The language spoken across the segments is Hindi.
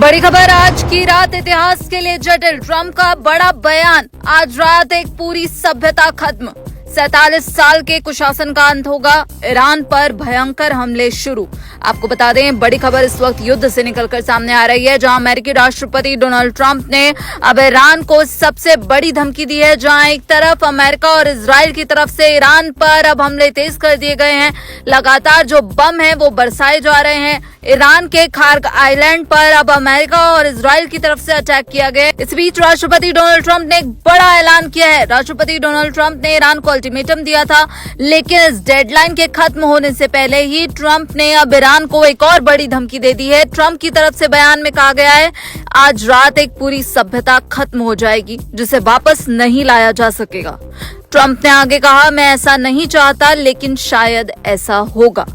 बड़ी खबर आज की रात इतिहास के लिए जटिल। ट्रंप का बड़ा बयान। आज रात एक पूरी सभ्यता खत्म। 47 साल के कुशासन का अंत होगा। ईरान पर भयंकर हमले शुरू। आपको बता दें, बड़ी खबर इस वक्त युद्ध से निकलकर सामने आ रही है, जहां अमेरिकी राष्ट्रपति डोनाल्ड ट्रंप ने अब ईरान को सबसे बड़ी धमकी दी है। जहां एक तरफ अमेरिका और इजराइल की तरफ से ईरान पर अब हमले तेज कर दिए गए हैं। लगातार जो बम हैं वो बरसाए जा रहे हैं। ईरान के खार्ग आइलैंड पर अब अमेरिका और इजराइल की तरफ से अटैक किया गया। इस बीच राष्ट्रपति डोनाल्ड ट्रंप ने एक बड़ा ऐलान किया है। राष्ट्रपति डोनाल्ड ट्रंप ने ईरान को अल्टीमेटम दिया था, लेकिन इस डेडलाइन के खत्म होने से पहले ही ट्रंप ने अब ईरान को एक और बड़ी धमकी दे दी है। ट्रंप की तरफ से बयान में कहा गया है, आज रात एक पूरी सभ्यता खत्म हो जाएगी, जिसे वापस नहीं लाया जा सकेगा। ट्रंप ने आगे कहा, मैं ऐसा नहीं चाहता, लेकिन शायद ऐसा होगा।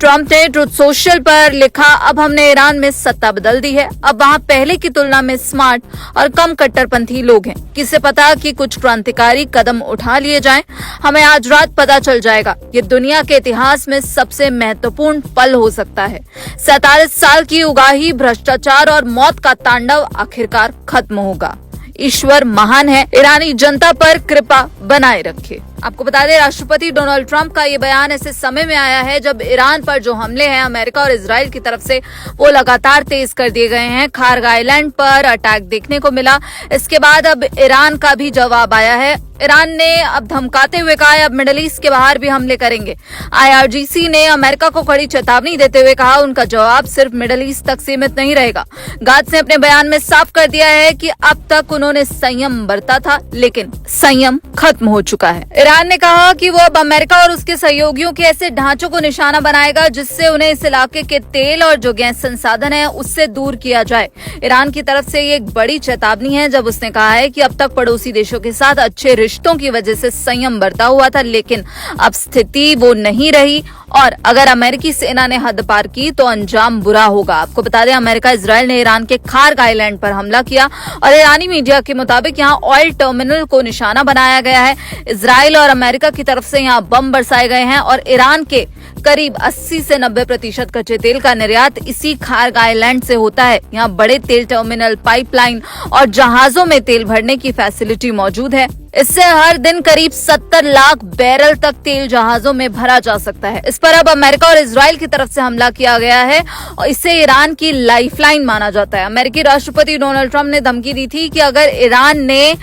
ट्रंप ने ट्रुथ सोशल पर लिखा, अब हमने ईरान में सत्ता बदल दी है। अब वहां पहले की तुलना में स्मार्ट और कम कट्टरपंथी लोग हैं। किसे पता कि कुछ क्रांतिकारी कदम उठा लिए जाएं। हमें आज रात पता चल जाएगा। ये दुनिया के इतिहास में सबसे महत्वपूर्ण पल हो सकता है। 47 साल की उगाही, भ्रष्टाचार और मौत का तांडव आखिरकार खत्म होगा। ईश्वर महान है, ईरानी जनता पर कृपा बनाए रखे। आपको बता दें, राष्ट्रपति डोनाल्ड ट्रंप का ये बयान ऐसे समय में आया है जब ईरान पर जो हमले हैं अमेरिका और इजराइल की तरफ से, वो लगातार तेज कर दिए गए हैं। खार्ग आइलैंड पर अटैक देखने को मिला। इसके बाद अब ईरान का भी जवाब आया है। ईरान ने अब धमकाते हुए कहा है, अब मिडिल ईस्ट के बाहर भी हमले करेंगे। IRGC ने अमेरिका को कड़ी चेतावनी देते हुए कहा, उनका जवाब सिर्फ मिडिल ईस्ट तक सीमित नहीं रहेगा। गाट्ज ने अपने बयान में साफ कर दिया है कि अब तक उन्होंने संयम बरता था, लेकिन संयम खत्म हो चुका है। ईरान ने कहा कि वो अब अमेरिका और उसके सहयोगियों के ऐसे ढांचों को निशाना बनाएगा जिससे उन्हें इस इलाके के तेल और जो गैस संसाधन है उससे दूर किया जाए। ईरान की तरफ से ये एक बड़ी चेतावनी है, जब उसने कहा है कि अब तक पड़ोसी देशों के साथ अच्छे रिश्तों की वजह से संयम बरता हुआ था, लेकिन अब स्थिति वो नहीं रही और अगर अमेरिकी सेना ने हद पार की तो अंजाम बुरा होगा। आपको बता दें, अमेरिका इजराइल ने ईरान के खार्ग आइलैंड पर हमला किया और ईरानी मीडिया के मुताबिक यहाँ ऑयल टर्मिनल को निशाना बनाया गया है। इजराइल और अमेरिका की तरफ से यहाँ बम बरसाए गए हैं और ईरान के करीब 80 से 90% कच्चे तेल का निर्यात इसी खार्ग आइलैंड से होता है। यहाँ बड़े तेल टर्मिनल, पाइपलाइन और जहाजों में तेल भरने की फैसिलिटी मौजूद है। इससे हर दिन करीब 70 लाख बैरल तक तेल जहाजों में भरा जा सकता है। इस पर अब अमेरिका और इजराइल की तरफ से हमला किया गया है और इसे ईरान की लाइफलाइन माना जाता है। अमेरिकी राष्ट्रपति डोनाल्ड ट्रंप ने धमकी दी थी कि अगर ईरान ने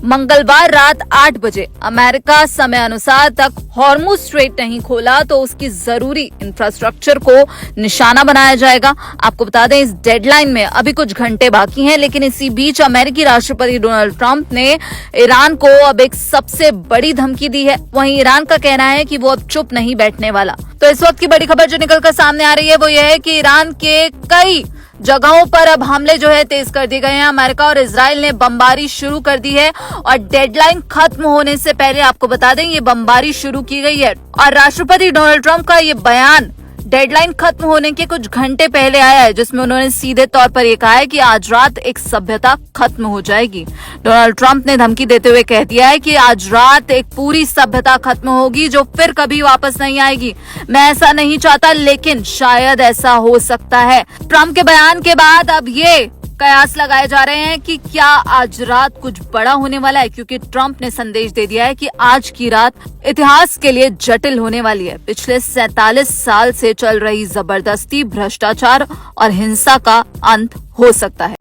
मंगलवार रात 8 बजे अमेरिका समय अनुसार तक हॉर्मुज स्ट्रेट नहीं खोला तो उसकी जरूरी इंफ्रास्ट्रक्चर को निशाना बनाया जाएगा। आपको बता दें, इस डेडलाइन में अभी कुछ घंटे बाकी हैं, लेकिन इसी बीच अमेरिकी राष्ट्रपति डोनाल्ड ट्रंप ने ईरान को अब एक सबसे बड़ी धमकी दी है। वहीं ईरान का कहना है कि वो अब चुप नहीं बैठने वाला। तो इस वक्त की बड़ी खबर जो निकलकर सामने आ रही है वो यह है कि ईरान के कई जगहों पर अब हमले जो है तेज कर दिए गए हैं। अमेरिका और इजराइल ने बमबारी शुरू कर दी है और डेडलाइन खत्म होने से पहले आपको बता दें, ये बमबारी शुरू की गई है और राष्ट्रपति डोनाल्ड ट्रंप का ये बयान डेडलाइन खत्म होने के कुछ घंटे पहले आया है, जिसमें उन्होंने सीधे तौर पर यह कहा है कि आज रात एक सभ्यता खत्म हो जाएगी। डोनाल्ड ट्रंप ने धमकी देते हुए कह दिया है कि आज रात एक पूरी सभ्यता खत्म होगी जो फिर कभी वापस नहीं आएगी। मैं ऐसा नहीं चाहता, लेकिन शायद ऐसा हो सकता है। ट्रंप के बयान के बाद अब ये कयास लगाए जा रहे हैं कि क्या आज रात कुछ बड़ा होने वाला है, क्योंकि ट्रंप ने संदेश दे दिया है कि आज की रात इतिहास के लिए जटिल होने वाली है। पिछले 47 साल से चल रही जबरदस्ती, भ्रष्टाचार और हिंसा का अंत हो सकता है।